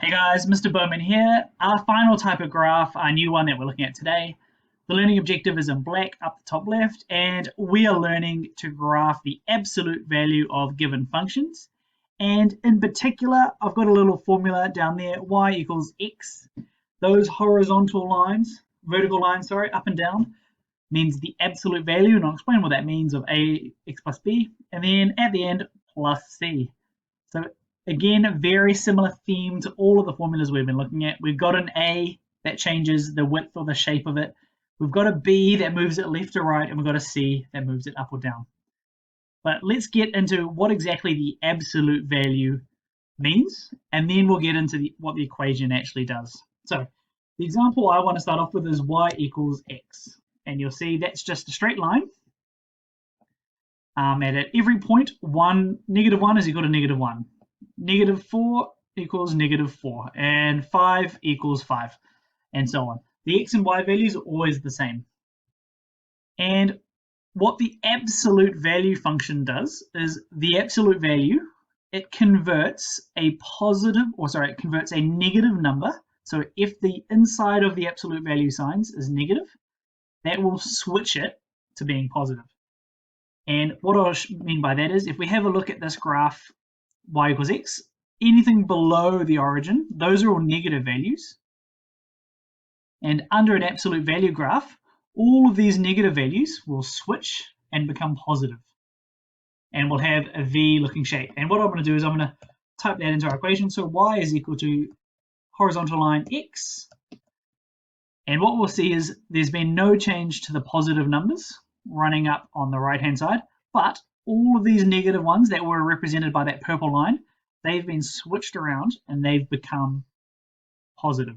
Hey guys, Mr. Bowman here. Our final type of graph, our new one that we're looking at today. The learning objective is in black up the top left, and we are learning to graph the absolute value of given functions. And in particular, I've got a little formula down there, y equals x. Those horizontal lines, vertical lines, sorry, up and down, means the absolute value, and I'll explain what that means of ax plus b, and then at the end, plus c. So again, a very similar theme to all of the formulas we've been looking at. We've got an A that changes the width or the shape of it. We've got a B that moves it left to right, and we've got a C that moves it up or down. But let's get into what exactly the absolute value means, and then we'll get into what the equation actually does. So the example I want to start off with is y equals x. And you'll see that's just a straight line. And at every point, negative 1 is equal to negative 1. Negative 4 equals negative 4, and 5 equals 5, and so on. The x and y values are always the same. And what the absolute value function does is the absolute value, it converts a negative number. So if the inside of the absolute value signs is negative, that will switch it to being positive. And what I mean by that is, if we have a look at this graph, y equals x, anything below the origin, those are all negative values. And under an absolute value graph, all of these negative values will switch and become positive. And we'll have a V-looking shape. And what I'm going to do is I'm going to type that into our equation. So y is equal to horizontal line x. And what we'll see is there's been no change to the positive numbers running up on the right-hand side, but all of these negative ones that were represented by that purple line, they've been switched around and they've become positive.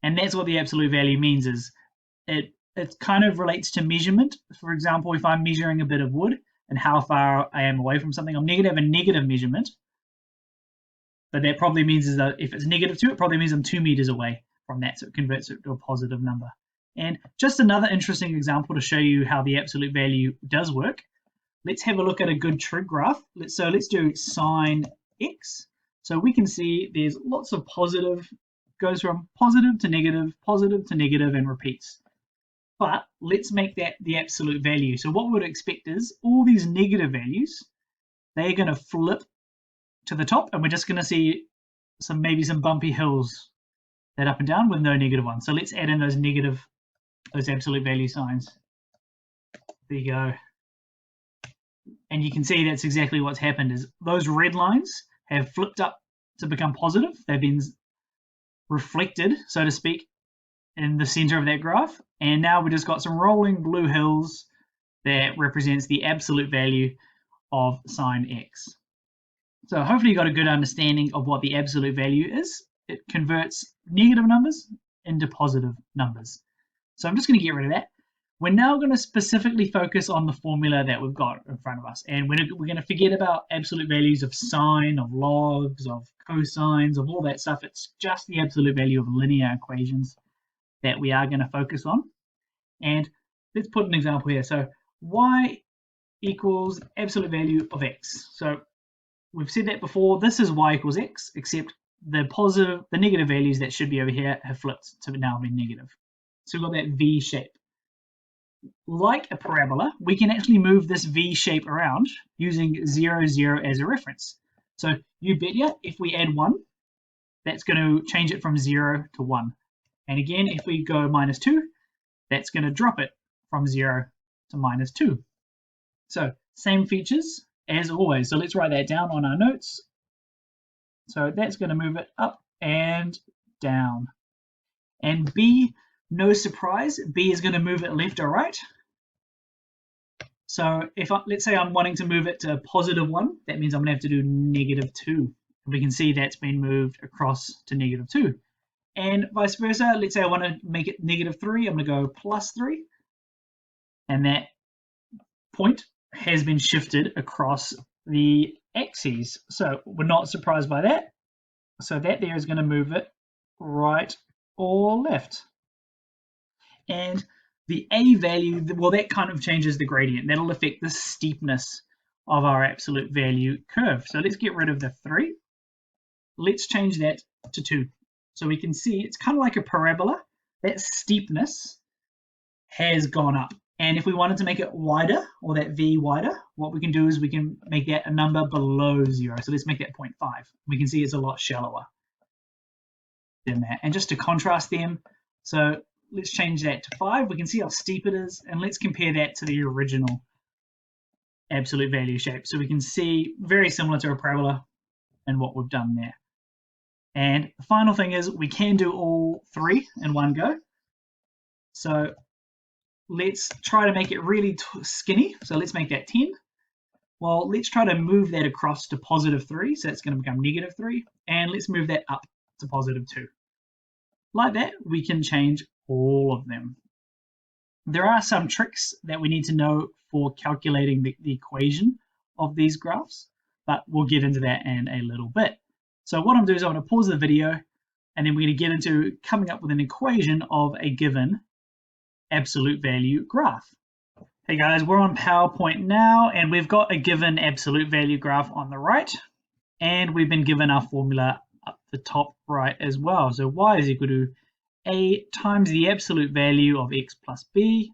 And that's what the absolute value means, is it kind of relates to measurement. For example, if I'm measuring a bit of wood and how far I am away from something, I'm going to have a negative measurement. But that probably means is that if it's negative 2, it probably means I'm 2 meters away from that, so it converts it to a positive number. And just another interesting example to show you how the absolute value does work. Let's have a look at a good trig graph. So let's do sine x. So we can see there's lots of positive, goes from positive to negative, and repeats. But let's make that the absolute value. So what we would expect is all these negative values, they're going to flip to the top, and we're just going to see maybe some bumpy hills that up and down with no negative ones. So let's add in those absolute value signs. There you go. And you can see that's exactly what's happened, is those red lines have flipped up to become positive. They've been reflected, so to speak, in the center of that graph. And now we've just got some rolling blue hills that represents the absolute value of sine x. So hopefully you got a good understanding of what the absolute value is. It converts negative numbers into positive numbers. So I'm just going to get rid of that. We're now going to specifically focus on the formula that we've got in front of us. And we're going to forget about absolute values of sine, of logs, of cosines, of all that stuff. It's just the absolute value of linear equations that we are going to focus on. And let's put an example here. So y equals absolute value of x. So we've said that before. This is y equals x, except the negative values that should be over here have flipped to now be negative. So we've got that V shape. Like a parabola, we can actually move this V shape around using 0, 0 as a reference. So you bet ya, if we add 1, that's going to change it from 0 to 1. And again, if we go minus 2, that's going to drop it from 0 to minus 2. So same features as always. So let's write that down on our notes. So that's going to move it up and down. And B, no surprise, B is going to move it left or right. So let's say I'm wanting to move it to positive 1, that means I'm going to have to do negative 2. And we can see that's been moved across to negative 2. And vice versa, let's say I want to make it negative 3, I'm going to go plus 3. And that point has been shifted across the axes. So we're not surprised by that. So that there is going to move it right or left. And the A value, well, that kind of changes the gradient. That'll affect the steepness of our absolute value curve. So let's get rid of the 3. let's change that to 2. So we can see it's kind of like a parabola. That steepness has gone up. And if we wanted to make it wider, or that V wider, what we can do is we can make that a number below 0. So let's make that 0.5. We can see it's a lot shallower than that. And just to contrast them, so let's change that to 5. We can see how steep it is, and let's compare that to the original absolute value shape. So we can see very similar to a parabola and what we've done there. And the final thing is we can do all 3 in one go. So let's try to make it really skinny. So let's make that 10. Well, let's try to move that across to +3. So it's going to become -3. And let's move that up to +2. Like that, we can change all of them. There are some tricks that we need to know for calculating the equation of these graphs, but we'll get into that in a little bit. So what I'm doing is I'm going to pause the video, and then we're going to get into coming up with an equation of a given absolute value graph. Hey guys, we're on PowerPoint now, and we've got a given absolute value graph on the right, and we've been given our formula up the top right as well. So y is equal to a times the absolute value of x plus b,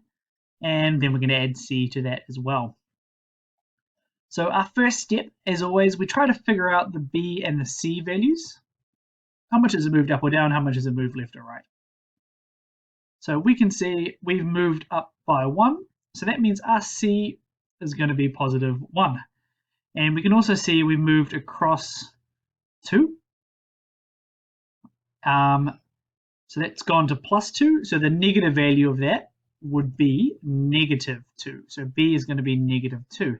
and then we're going to add c to that as well. So our first step, as always, we try to figure out the b and the c values. How much has it moved up or down? How much has it moved left or right? So we can see we've moved up by 1. So that means our c is going to be +1. And we can also see we moved across 2. So that's gone to +2. So the negative value of that would be -2. So b is going to be -2.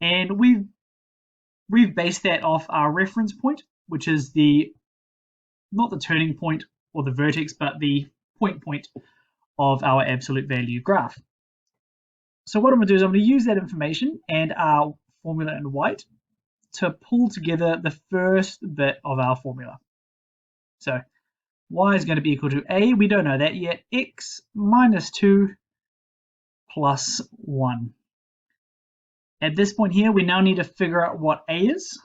And we've based that off our reference point, which is not the turning point or the vertex, but the point of our absolute value graph. So what I'm going to do is I'm going to use that information and our formula in white to pull together the first bit of our formula. So y is going to be equal to a, we don't know that yet, x minus 2 plus 1. At this point here, we now need to figure out what a is.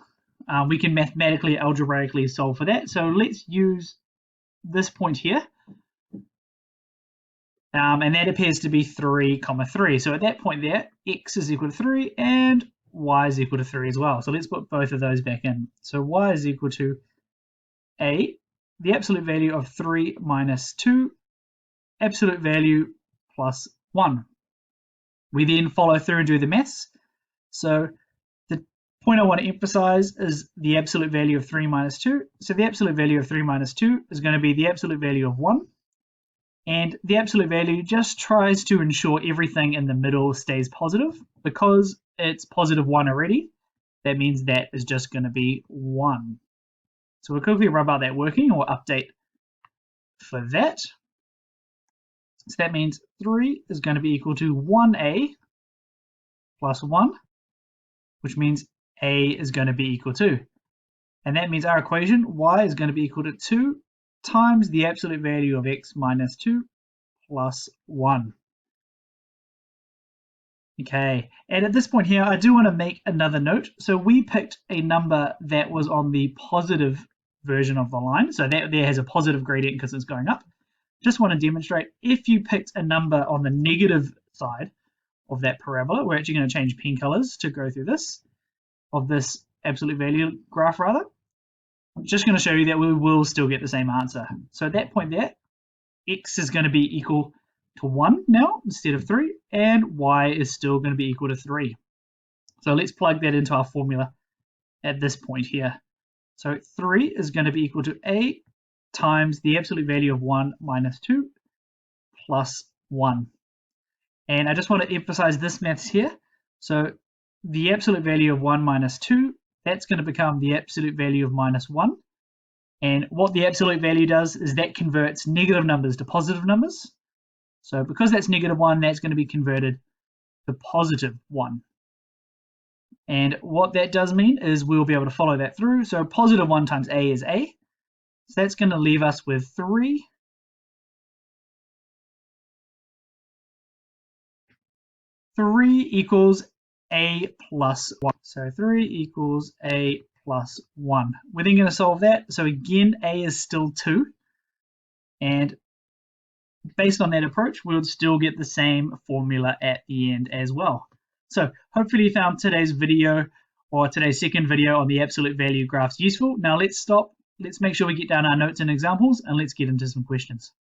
We can mathematically, algebraically solve for that. So let's use this point here. And that appears to be 3, 3. So at that point there, x is equal to 3 and y is equal to 3 as well. So let's put both of those back in. So y is equal to a, the absolute value of 3 minus 2, absolute value plus 1. We then follow through and do the maths. So the point I want to emphasize is the absolute value of 3 minus 2. So the absolute value of 3 minus 2 is going to be the absolute value of 1. And the absolute value just tries to ensure everything in the middle stays positive. Because it's +1 already, that means that is just going to be 1. So we'll quickly rub out that working or update for that. So that means 3 is going to be equal to 1a plus 1, which means a is going to be equal to. And that means our equation, y is going to be equal to 2 times the absolute value of x minus 2 plus 1. Okay, and at this point here, I do want to make another note. So we picked a number that was on the positive version of the line. So that there has a positive gradient because it's going up. Just want to demonstrate, if you picked a number on the negative side of that parabola, we're actually going to change pen colors to go through this, of this absolute value graph rather. I'm just going to show you that we will still get the same answer. So at that point there, x is going to be equal to 1 now instead of 3, and y is still going to be equal to 3. So let's plug that into our formula at this point here. So 3 is going to be equal to a times the absolute value of 1 minus 2 plus 1. And I just want to emphasize this maths here. So the absolute value of 1 minus 2, that's going to become the absolute value of minus 1. And what the absolute value does is that converts negative numbers to positive numbers. So because that's -1, that's going to be converted to +1. And what that does mean is we'll be able to follow that through. So +1 times a is a. So that's going to leave us with 3. 3 equals a plus 1. So 3 equals a plus 1. We're then going to solve that. So again, a is still 2. And based on that approach, we'll still get the same formula at the end as well. So hopefully you found today's video or today's second video on the absolute value graphs useful. Now let's stop. Let's make sure we get down our notes and examples, and let's get into some questions.